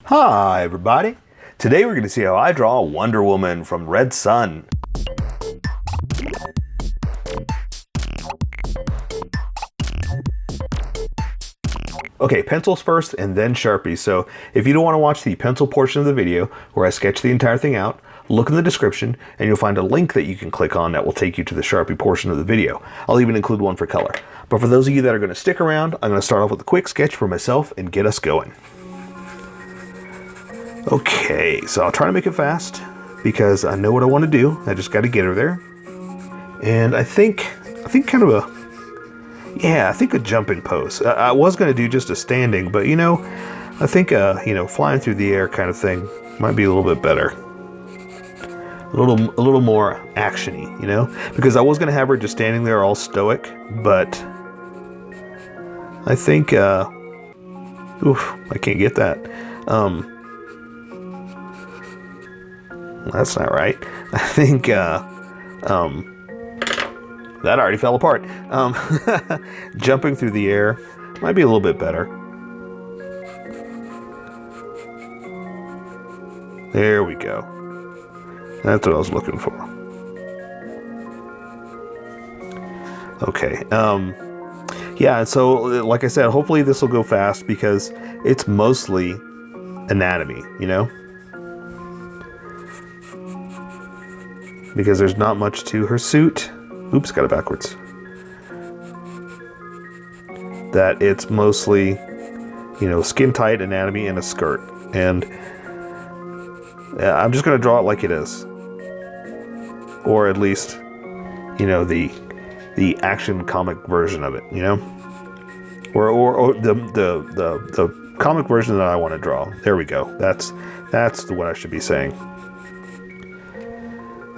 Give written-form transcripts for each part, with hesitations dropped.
Hi everybody! Today we're going to see how I draw Wonder Woman from Red Sun. Okay, pencils first and then Sharpies. So if you don't want to watch the pencil portion of the video where I sketch the entire thing out, look in the description and you'll find a link that you can click on that will take you to the Sharpie portion of the video. I'll even include one for color. But for those of you that are going to stick around, I'm going to start off with a quick sketch for myself and get us going. Okay, so I'll try to make it fast because I know what I want to do. I just got to get her there. And I think kind of I think a jumping pose. I was going to do just a standing, but I think flying through the air kind of thing might be a little bit better. A little more actiony, because I was going to have her just standing there all stoic, but I think, I can't get that. That's not right. I think that already fell apart. Jumping through the air might be a little bit better. There we go. That's what I was looking for. Okay. Yeah, so like I said, hopefully this will go fast because it's mostly anatomy, because there's not much to her suit. Oops, got it backwards. That it's mostly, skin tight anatomy and a skirt. And I'm just going to draw it like it is. Or at least, the action comic version of it, Or the comic version that I want to draw. There we go. That's what I should be saying.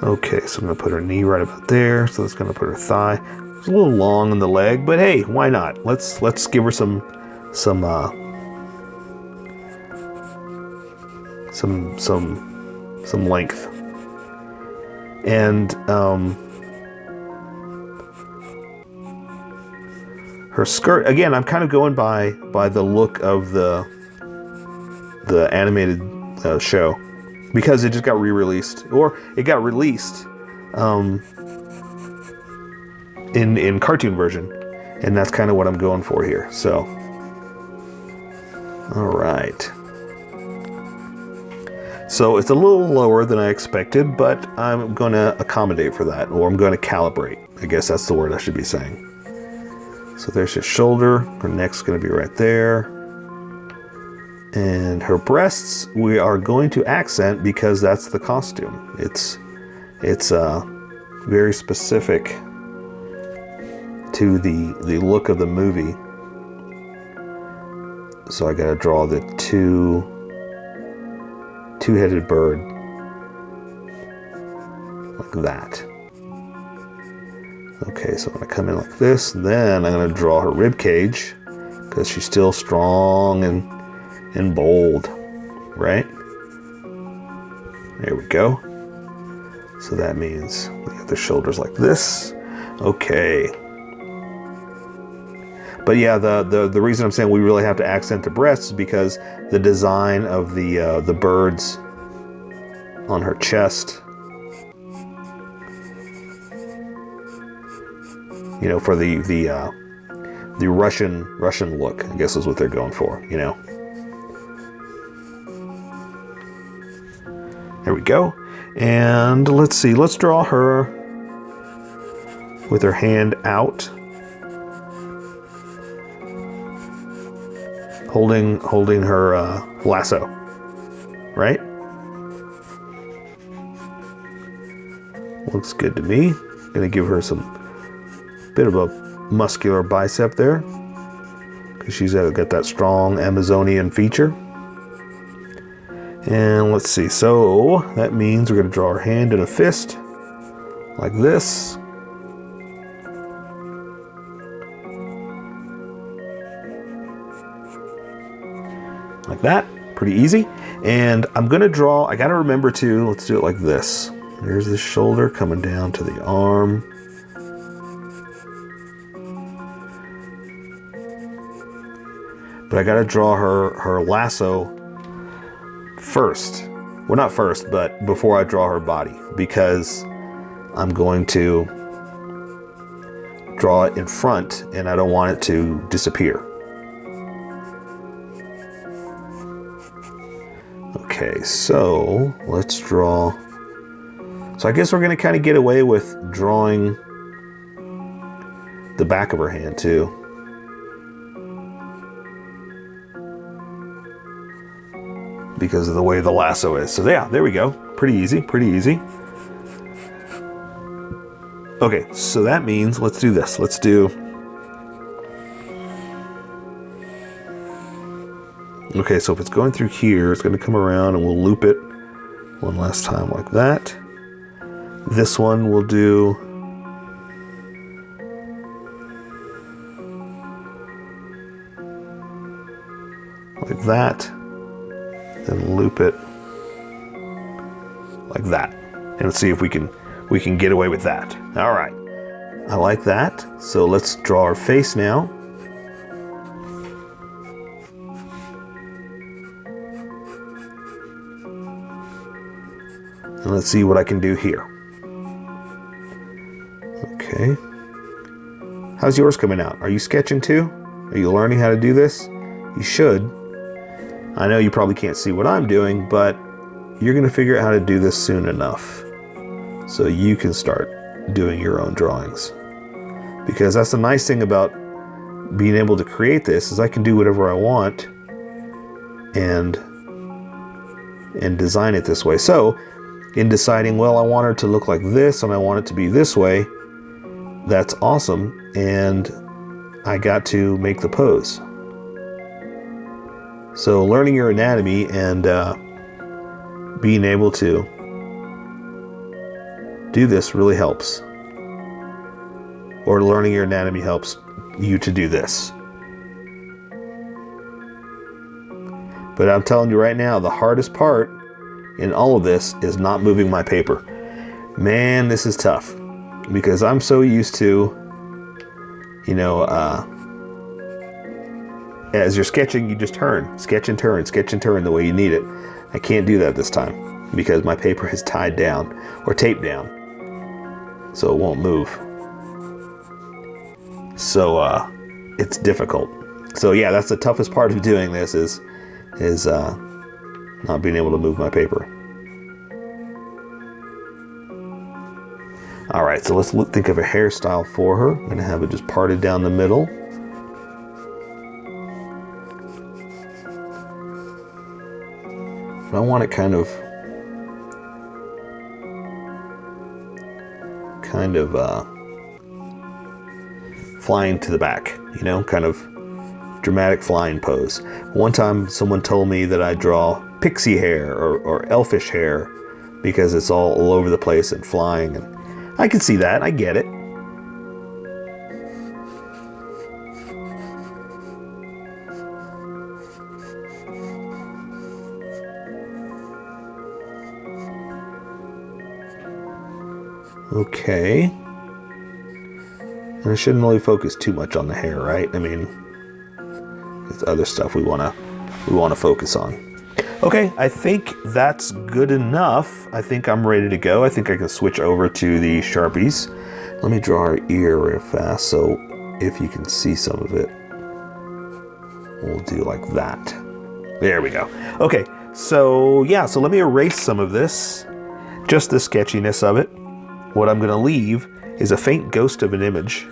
Okay, so I'm going to put her knee right about there. So that's going to put her thigh. It's a little long in the leg, but hey, why not? Let's give her some length. And her skirt, again, I'm kind of going by the look of the animated show. Because it just got re-released, or it got released in cartoon version, and that's kind of what I'm going for here. So, all right. So it's a little lower than I expected, but I'm going to accommodate for that, or I'm going to calibrate. I guess that's the word I should be saying. So there's her shoulder. Her neck's going to be right there. And her breasts we are going to accent because that's the costume. It's very specific to the look of the movie. So I gotta draw the two-headed bird like that. Okay, so I'm gonna come in like this. Then I'm gonna draw her rib cage because she's still strong and bold, right? There we go. So that means we have the shoulders like this. Okay. But yeah, the reason I'm saying we really have to accent the breasts is because the design of the birds on her chest, for the Russian look, I guess is what they're going for, There we go. And let's see. Let's draw her with her hand out, holding her lasso. Right? Looks good to me. Gonna give her some bit of a muscular bicep there because she's got that strong Amazonian feature. And let's see, so that means we're going to draw her hand in a fist, like this. Like that, pretty easy. And I'm going to draw, I got to remember let's do it like this. There's the shoulder coming down to the arm. But I got to draw her lasso first. Well, not first, but before I draw her body, because I'm going to draw it in front and I don't want it to disappear. Okay, so let's draw. So I guess we're going to kind of get away with drawing the back of her hand too. Because of the way the lasso is. So yeah, there we go. Pretty easy, pretty easy. Okay, so that means let's do this. Let's do. Okay, so if it's going through here, it's going to come around and we'll loop it one last time like that. This one we'll do. Like that. Then loop it like that. And let's see if we can get away with that. All right. I like that. So let's draw our face now. And let's see what I can do here. Okay. How's yours coming out? Are you sketching too? Are you learning how to do this? You should. I know you probably can't see what I'm doing, but you're going to figure out how to do this soon enough so you can start doing your own drawings. Because that's the nice thing about being able to create this, is I can do whatever I want and design it this way. So in deciding, well, I want her to look like this and I want it to be this way, that's awesome. And I got to make the pose. So learning your anatomy and being able to do this really helps. Or learning your anatomy helps you to do this. But I'm telling you right now, the hardest part in all of this is not moving my paper. Man, this is tough. Because I'm so used to, you know, as you're sketching, you just turn, sketch and turn the way you need it. I can't do that this time because my paper is tied down or taped down, so it won't move. So it's difficult. So yeah, that's the toughest part of doing this is not being able to move my paper. All right, so let's think of a hairstyle for her. I'm gonna have it just parted down the middle. I want it kind of flying to the back, you know, kind of dramatic flying pose. One time someone told me that I draw pixie hair or elfish hair because it's all over the place and flying, and I can see that, I get it. Okay. And I shouldn't really focus too much on the hair, right? I mean, there's other stuff we want to focus on. Okay, I think that's good enough. I think I'm ready to go. I think I can switch over to the Sharpies. Let me draw her ear real fast so if you can see some of it, we'll do like that. There we go. Okay, so yeah, so let me erase some of this, just the sketchiness of it. What I'm going to leave is a faint ghost of an image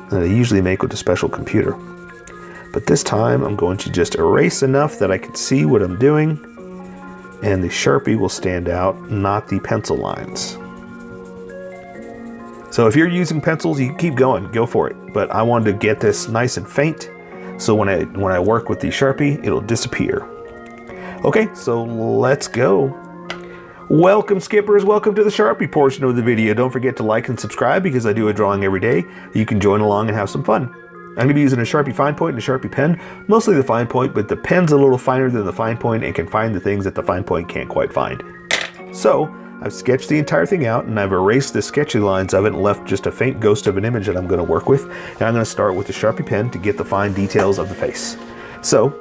that I usually make with a special computer. But this time I'm going to just erase enough that I can see what I'm doing, and the Sharpie will stand out, not the pencil lines. So if you're using pencils, you keep going, go for it. But I wanted to get this nice and faint, so when I work with the Sharpie, it'll disappear. Okay, so let's go. Welcome, skippers. Welcome to the Sharpie portion of the video. Don't forget to like and subscribe because I do a drawing every day. You can join along and have some fun. I'm going to be using a Sharpie fine point and a Sharpie pen, mostly the fine point, but the pen's a little finer than the fine point and can find the things that the fine point can't quite find. So I've sketched the entire thing out and I've erased the sketchy lines of it and left just a faint ghost of an image that I'm going to work with. And I'm going to start with the Sharpie pen to get the fine details of the face. So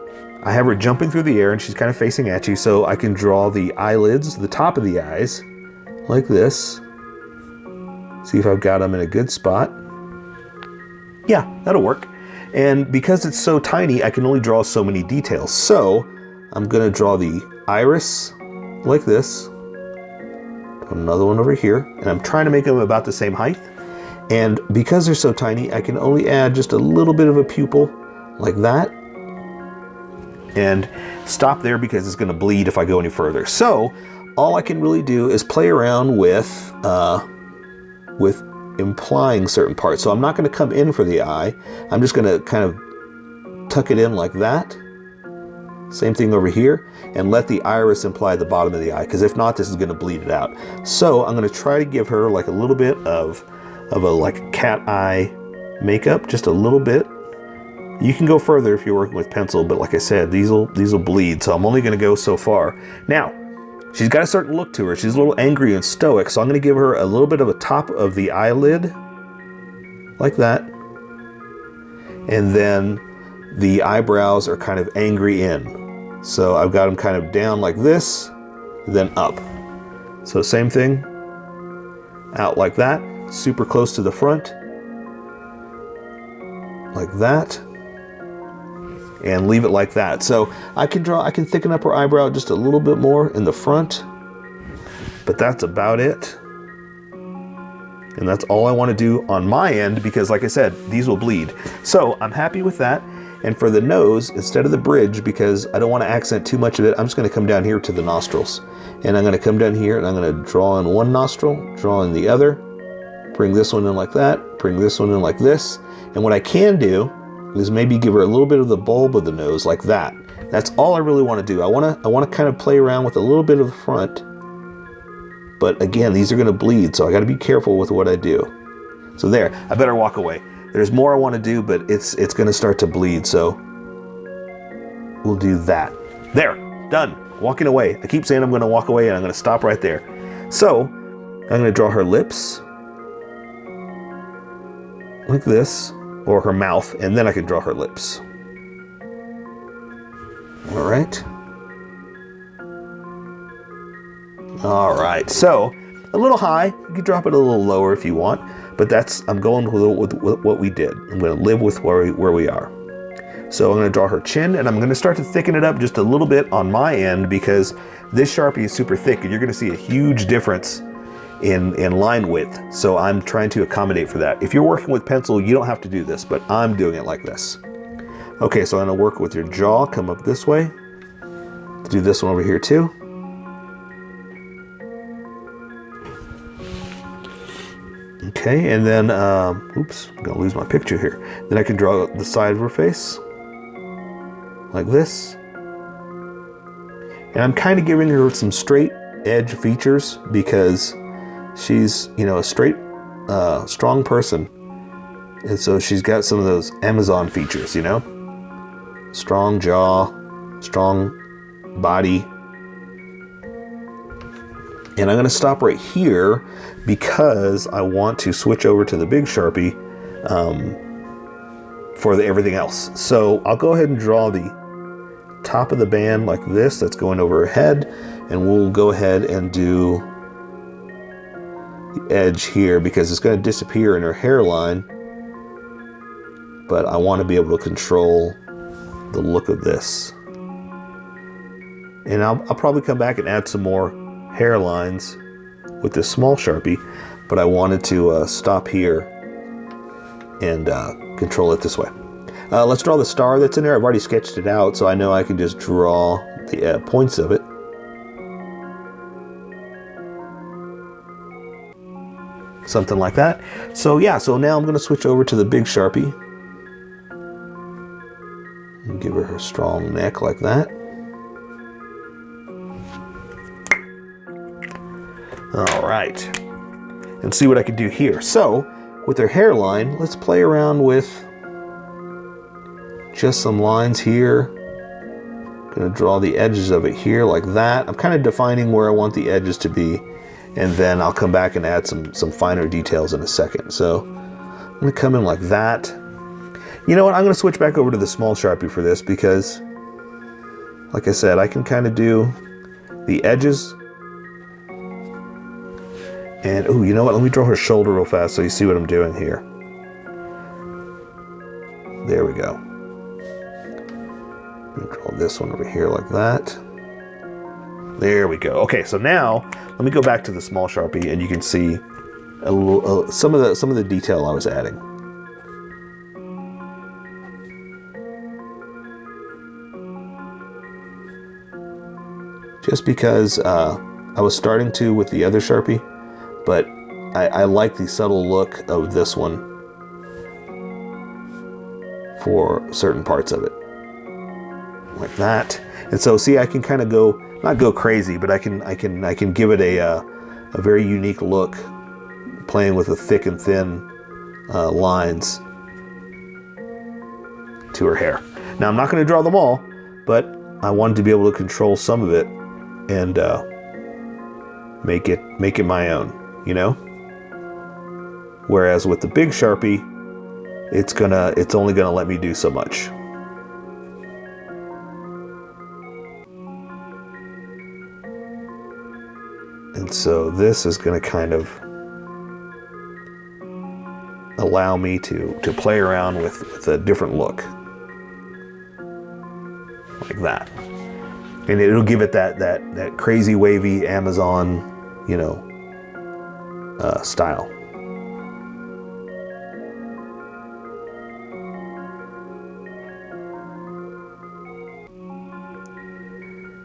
I have her jumping through the air and she's kind of facing at you, so I can draw the eyelids, the top of the eyes, like this. See if I've got them in a good spot. Yeah, that'll work. And because it's so tiny, I can only draw so many details. So I'm gonna draw the iris like this. Put another one over here, and I'm trying to make them about the same height. And because they're so tiny, I can only add just a little bit of a pupil like that. And stop there because it's gonna bleed if I go any further. So all I can really do is play around with implying certain parts. So I'm not gonna come in for the eye. I'm just gonna kind of tuck it in like that. Same thing over here, and let the iris imply the bottom of the eye, because if not, this is gonna bleed it out. So I'm gonna try to give her like a little bit of a like cat eye makeup, just a little bit. You can go further if you're working with pencil, but like I said, these will bleed, so I'm only gonna go so far. Now, she's got a certain look to her. She's a little angry and stoic, so I'm gonna give her a little bit of a top of the eyelid, like that. And then the eyebrows are kind of angry in. So I've got them kind of down like this, then up. So same thing, out like that, super close to the front, like that, and leave it like that. So I can thicken up her eyebrow just a little bit more in the front, but that's about it. And that's all I want to do on my end, because like I said, these will bleed. So I'm happy with that. And for the nose, instead of the bridge, because I don't want to accent too much of it, I'm just going to come down here to the nostrils. And I'm going to come down here and I'm going to draw in one nostril, draw in the other, bring this one in like that, bring this one in like this. And what I can do is maybe give her a little bit of the bulb of the nose like that. That's all I really want to do. I want to kind of play around with a little bit of the front. But again, these are going to bleed, so I got to be careful with what I do. So there, I better walk away. There's more I want to do, but it's going to start to bleed, so we'll do that. There, done. Walking away. I keep saying I'm going to walk away, and I'm going to stop right there. So I'm going to draw her lips like this, or her mouth, and then I can draw her lips. All right. All right, so a little high. You can drop it a little lower if you want, but I'm going with what we did. I'm going to live with where we are. So I'm going to draw her chin, and I'm going to start to thicken it up just a little bit on my end, because this Sharpie is super thick, and you're going to see a huge difference in line width. So I'm trying to accommodate for that. If you're working with pencil, you don't have to do this, but I'm doing it like this. Okay, so I'm going to work with your jaw, come up this way. Do this one over here too. Okay, and then, oops, I'm gonna lose my picture here. Then I can draw the side of her face, like this. And I'm kind of giving her some straight edge features because she's, a straight, strong person. And so she's got some of those Amazon features, Strong jaw, strong body. And I'm going to stop right here because I want to switch over to the big Sharpie for everything else. So I'll go ahead and draw the top of the band like this. That's going over her head. And we'll go ahead and do the edge here because it's going to disappear in her hairline. But I want to be able to control the look of this. And I'll probably come back and add some more hairlines with this small Sharpie, but I wanted to stop here and control it this way. Let's draw the star that's in there. I've already sketched it out, so I know I can just draw the points of it. Something like that. So yeah, so now I'm going to switch over to the big Sharpie and give her a strong neck like that. All right, and see what I can do here. So with her hairline, let's play around with just some lines here. Gonna draw the edges of it here like that. I'm kind of defining where I want the edges to be, and then I'll come back and add some finer details in a second. So I'm gonna come in like that. You know what, I'm gonna switch back over to the small Sharpie for this because like I said, I can kind of do the edges. And, oh, you know what? Let me draw her shoulder real fast so you see what I'm doing here. There we go. Let me draw this one over here like that. There we go. Okay, so now let me go back to the small Sharpie, and you can see a little some of the detail I was adding. Just because I was starting to with the other Sharpie, but I like the subtle look of this one for certain parts of it, like that. And so, see, I can kind of go, not go crazy, but I can give it a very unique look, playing with the thick and thin lines to her hair. Now, I'm not going to draw them all, but I wanted to be able to control some of it and make it my own, you know. Whereas with the big Sharpie, it's only gonna let me do so much. And so this is going to kind of allow me to play around with a different look. Like that. And it'll give it that crazy wavy Amazon, you know, style.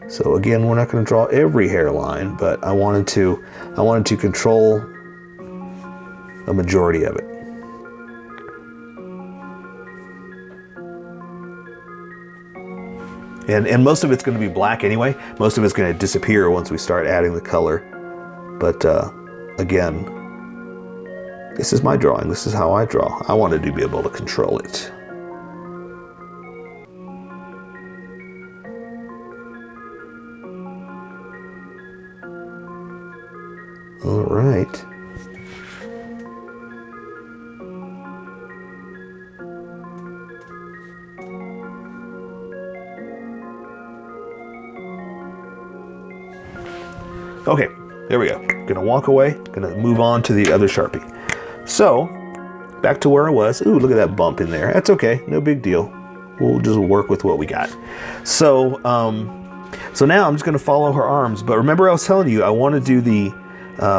So again, we're not going to draw every hairline, but I wanted to control a majority of it. And most of it's going to be black anyway. Most of it's going to disappear once we start adding the color. But again, this is my drawing. This is how I draw. I wanted to be able to control it. All right. Okay, there we go. Gonna walk away, gonna move on to the other Sharpie. So, back to where I was. Ooh, look at that bump in there. That's okay, no big deal. We'll just work with what we got. So, so now I'm just gonna follow her arms. But remember I was telling you, I wanna do the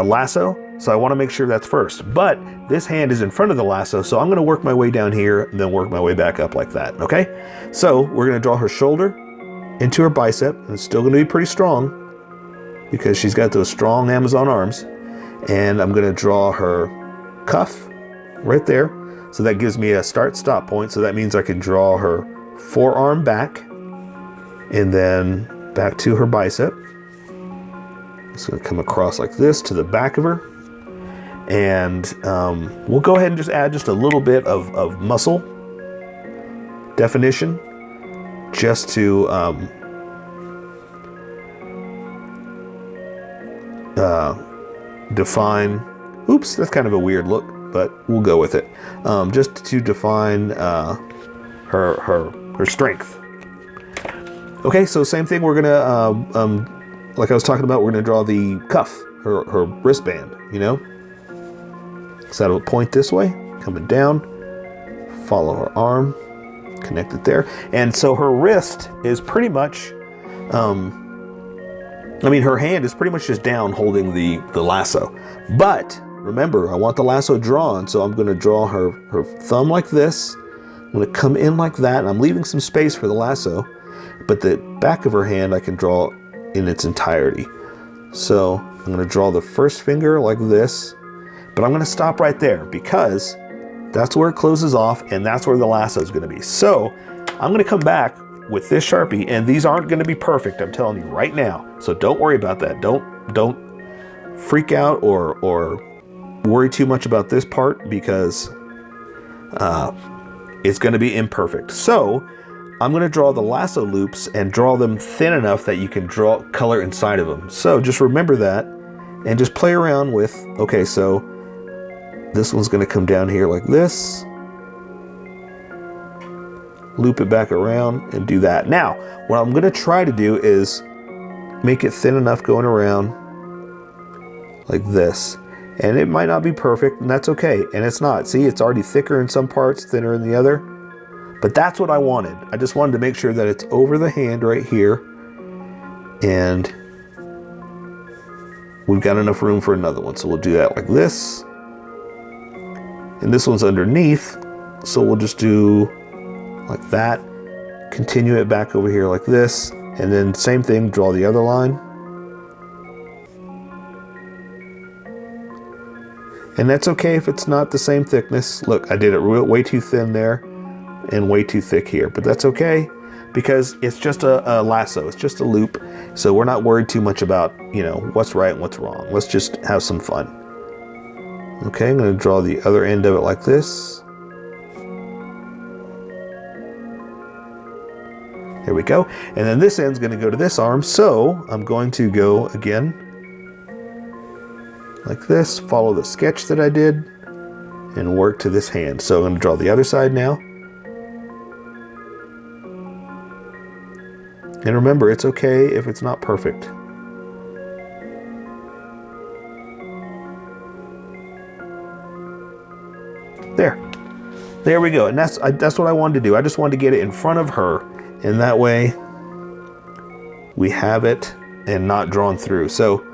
lasso, so I wanna make sure that's first. But this hand is in front of the lasso, so I'm gonna work my way down here and then work my way back up like that, okay? So, we're gonna draw her shoulder into her bicep, and it's still gonna be pretty strong, because she's got those strong Amazon arms. And I'm going to draw her cuff right there. So that gives me a start-stop point. So that means I can draw her forearm back and then back to her bicep. It's going to come across like this to the back of her. And we'll go ahead and just add just a little bit of muscle definition just to define, oops, that's kind of a weird look, but we'll go with it. Just to define her strength. Okay, so same thing, we're gonna, like I was talking about, we're gonna draw the cuff, her wristband, you know? So that'll point this way, coming down, follow her arm, connect it there. And so her wrist is pretty much, her hand is pretty much just down holding the lasso. But remember, I want the lasso drawn, so I'm going to draw her thumb like this. I'm going to come in like that, and I'm leaving some space for the lasso. But the back of her hand I can draw in its entirety. So I'm going to draw the first finger like this, but I'm going to stop right there because that's where it closes off, and that's where the lasso is going to be. So I'm going to come back with this Sharpie, and these aren't going to be perfect, I'm telling you right now. So don't worry about that. Don't freak out or worry too much about this part, because it's going to be imperfect. So I'm going to draw the lasso loops and draw them thin enough that you can draw color inside of them. So just remember that and just play around with, okay, so this one's going to come down here like this. loop it back around and do that. Now, what I'm going to try to do is make it thin enough going around like this. And it might not be perfect, and that's okay. And it's not. See, it's already thicker in some parts, thinner in the other. But that's what I wanted. I just wanted to make sure that it's over the hand right here. And we've got enough room for another one. So we'll do that like this. And this one's underneath. So we'll just do like that. Continue it back over here like this. And then same thing, draw the other line. And that's okay if it's not the same thickness. Look, I did it way too thin there and way too thick here, but that's okay because it's just a lasso. It's just a loop. So we're not worried too much about, you know, what's right and what's wrong. Let's just have some fun. Okay, I'm going to draw the other end of it like this. There we go. And then this end's going to go to this arm. So I'm going to go again like this, follow the sketch that I did, and work to this hand. So I'm going to draw the other side now. And remember, it's okay if it's not perfect. There we go. And that's what I wanted to do. I just wanted to get it in front of her, and that way we have it and not drawn through. So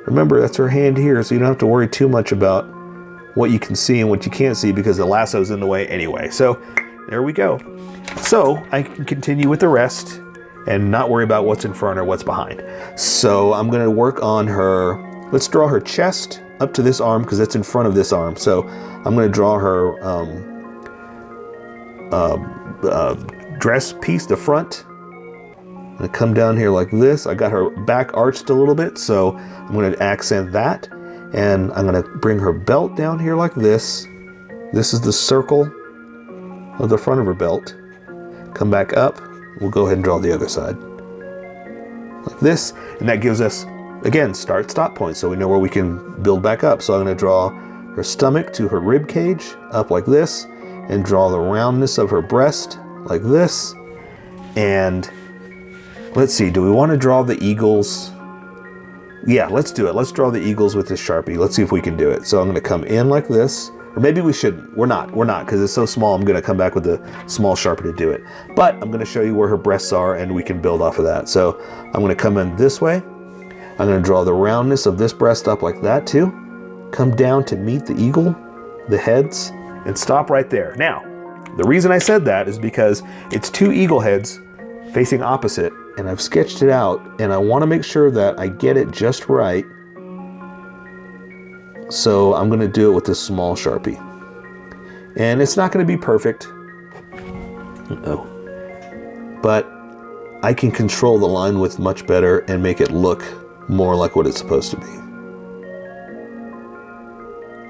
remember, that's her hand here, so you don't have to worry too much about what you can see and what you can't see because the lasso's in the way anyway. So there we go. So I can continue with the rest and not worry about what's in front or what's behind. So I'm going to work on her. Let's draw her chest up to this arm because it's in front of this arm. So I'm going to draw her dress piece, the front. I'm going to come down here like this. I got her back arched a little bit, so I'm going to accent that. And I'm going to bring her belt down here like this. This is the circle of the front of her belt. Come back up. We'll go ahead and draw the other side. Like this. And that gives us, again, start, stop point, so we know where we can build back up. So I'm going to draw her stomach to her rib cage, up like this, and draw the roundness of her breast like this. And let's see, do we want to draw the eagles? Yeah, let's do it. Let's draw the eagles with this Sharpie. Let's see if we can do it. So I'm going to come in like this. Or maybe we shouldn't. We're not, because it's so small. I'm going to come back with a small Sharpie to do it. But I'm going to show you where her breasts are, and we can build off of that. So I'm going to come in this way. I'm going to draw the roundness of this breast up like that too. Come down to meet the eagle, the heads, and stop right there. Now, the reason I said that is because it's two eagle heads facing opposite, and I've sketched it out, and I want to make sure that I get it just right. So I'm going to do it with this small Sharpie. And it's not going to be perfect. But I can control the line width much better and make it look more like what it's supposed to be.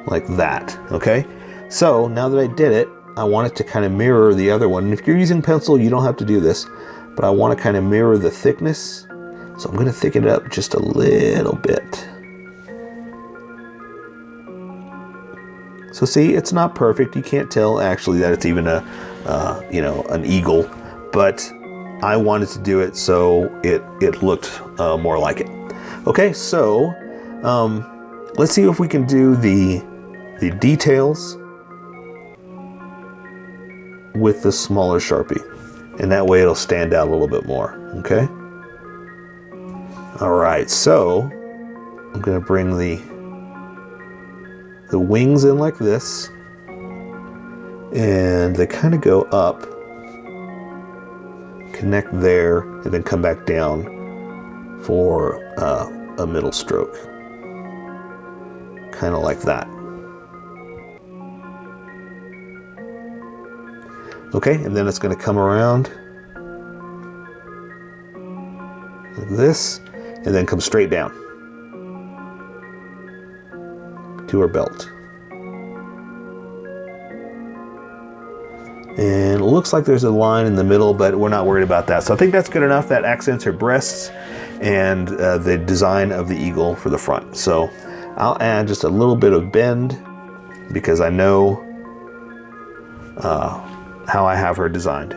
Like that, okay? So now that I did it, I want it to kind of mirror the other one. And if you're using pencil, you don't have to do this. But I want to kind of mirror the thickness. So I'm going to thicken it up just a little bit. So see, it's not perfect. You can't tell actually that it's even an eagle, but I wanted to do it so it looked more like it. Okay, so let's see if we can do the details with the smaller Sharpie. And that way it'll stand out a little bit more, okay? All right, so I'm gonna bring the wings in like this, and they kind of go up, connect there, and then come back down for a middle stroke. Kind of like that. Okay, and then it's going to come around like this, and then come straight down to her belt. And it looks like there's a line in the middle, but we're not worried about that. So I think that's good enough. That accents her breasts and the design of the eagle for the front. So I'll add just a little bit of bend because I know how I have her designed.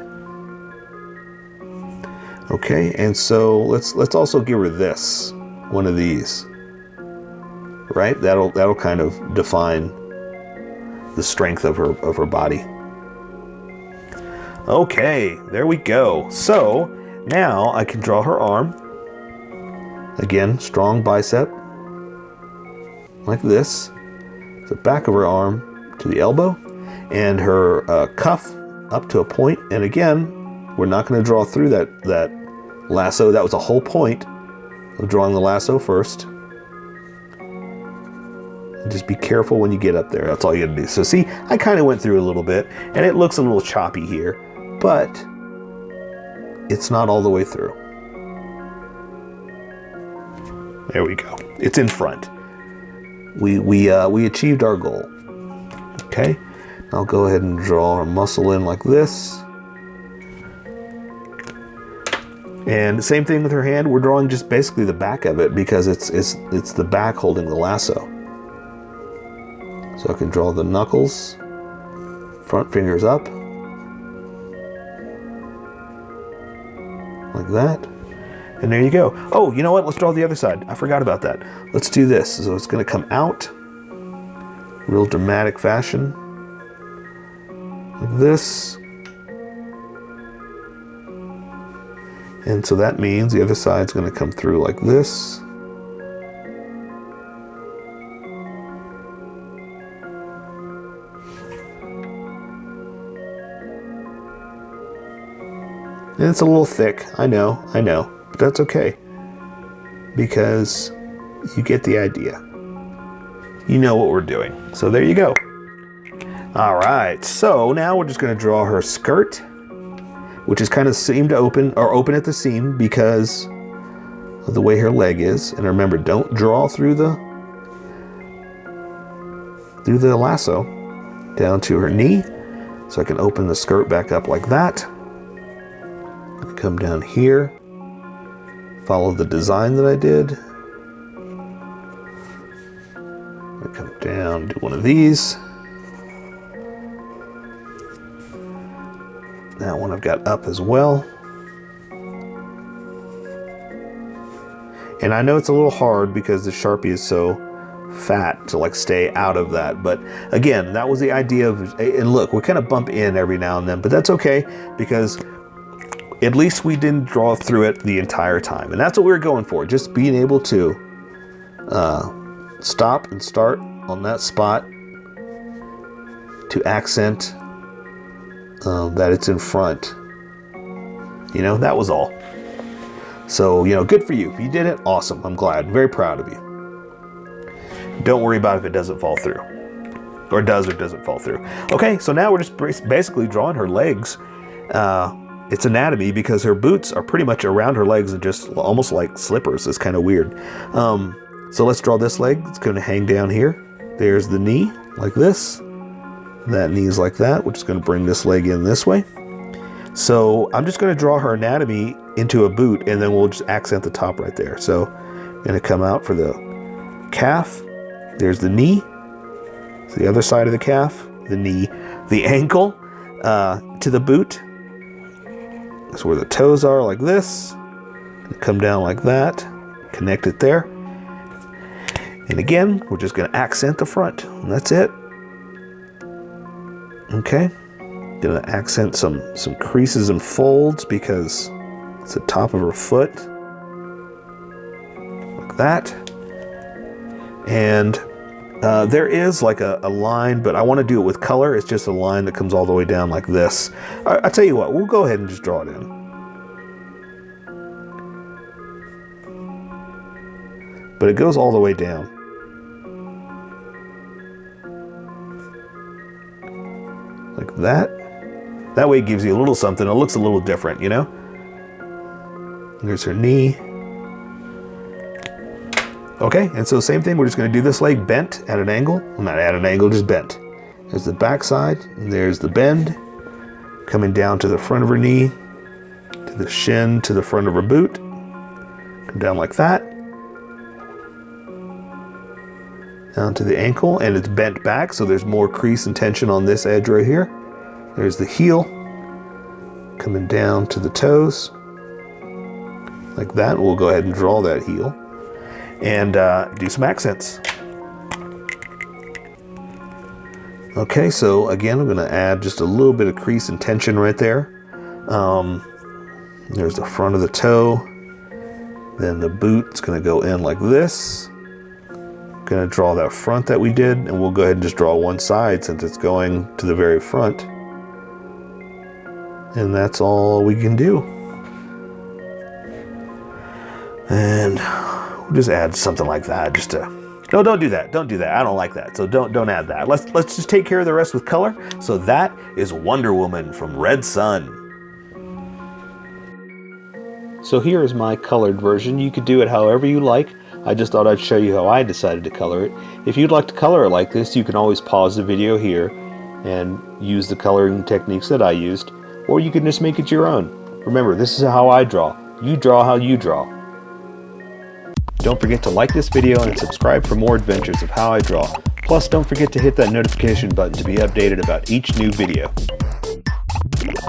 Okay, and so let's also give her this, one of these. Right? That'll kind of define the strength of her body. Okay, there we go. So now I can draw her arm. Again, strong bicep, like this. The back of her arm to the elbow, and her cuff up to a point. And again, we're not going to draw through that lasso. That was the whole point of drawing the lasso first. And just be careful when you get up there. That's all you got to do. So see, I kind of went through a little bit, and it looks a little choppy here, but it's not all the way through. There we go. It's in front. We achieved our goal. Okay, I'll go ahead and draw our muscle in like this. And same thing with her hand. We're drawing just basically the back of it because it's the back holding the lasso. So I can draw the knuckles, front fingers up, like that. And there you go. Oh, you know what? Let's draw the other side. I forgot about that. Let's do this. So it's going to come out, real dramatic fashion, like this. And so that means the other side's going to come through like this. And it's a little thick. I know. But that's okay, because you get the idea. You know what we're doing. So there you go. All right, so now we're just going to draw her skirt, which is kind of seam to open, or open at the seam because of the way her leg is. And remember, don't draw through the lasso down to her knee. So I can open the skirt back up like that. Come down here. Follow the design that I did. I come down, do one of these. That one I've got up as well. And I know it's a little hard because the Sharpie is so fat to like stay out of that. But again, that was the idea of, and look, we kind of bump in every now and then, but that's okay because at least we didn't draw through it the entire time. And that's what we were going for, just being able to stop and start on that spot to accent that it's in front. You know, that was all. So, you know, good for you. If you did it, awesome. I'm glad. Very proud of you. Don't worry about if it doesn't fall through. Or does or doesn't fall through. Okay, so now we're just basically drawing her legs. It's anatomy because her boots are pretty much around her legs and just almost like slippers. It's kind of weird. So let's draw this leg. It's going to hang down here. There's the knee like this. That knee's like that, which is going to bring this leg in this way. So I'm just going to draw her anatomy into a boot, and then we'll just accent the top right there. So I'm going to come out for the calf. There's the knee. It's the other side of the calf, the knee, the ankle to the boot. That's where the toes are, like this. Come down like that. Connect it there. And again, we're just going to accent the front. And that's it. Okay. Going to accent some creases and folds because it's the top of her foot. Like that. And there is like a line, but I want to do it with color. It's just a line that comes all the way down like this. I'll tell you what, we'll go ahead and just draw it in. But it goes all the way down. Like that. That way it gives you a little something. It looks a little different, you know? There's her knee. Okay, and so same thing, we're just going to do this leg bent at an angle. Well, not at an angle, just bent. There's the back side, and there's the bend. Coming down to the front of her knee, to the shin, to the front of her boot. Come down like that. Down to the ankle, and it's bent back, so there's more crease and tension on this edge right here. There's the heel. Coming down to the toes. like that. We'll go ahead and draw that heel and do some accents. Okay, so again, I'm going to add just a little bit of crease and tension right there. There's the front of the toe. Then the boot's going to go in like this. Going to draw that front that we did, and we'll go ahead and just draw one side since it's going to the very front. And that's all we can do. And we'll just add something like that just to... No, don't do that. Don't do that. I don't like that. So don't add that. Let's just take care of the rest with color. So that is Wonder Woman from Red Sun. So here is my colored version. You could do it however you like. I just thought I'd show you how I decided to color it. If you'd like to color it like this, you can always pause the video here and use the coloring techniques that I used, or you can just make it your own. Remember, this is how I draw. You draw how you draw. Don't forget to like this video and subscribe for more adventures of how I draw. Plus, don't forget to hit that notification button to be updated about each new video.